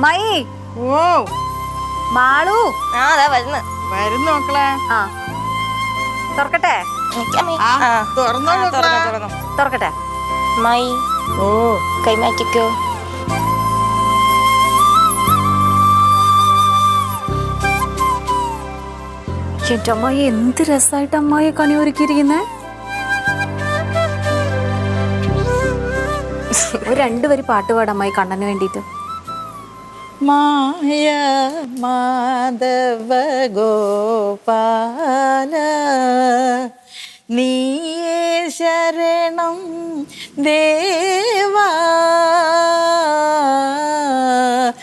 അമ്മായി. ഓ മാളു. അതാ വരുന്നു മക്കളെ. ആ തുറക്കട്ടെ. തുറക്കട്ടെ. അമ്മായി ഓ കൈമാറ്റിക്കോ. എന്റെ അമ്മായി എന്ത് രസമായിട്ട് അമ്മായി കണി ഒരുക്കിയിരിക്കുന്നേ. ഒരു 2 വരി പാട്ട് പാടാം അമ്മായി കണ്ണന് വേണ്ടിട്ട്. മായ മാധവ ഗോപാല നീയേ ശരണം ദേവാ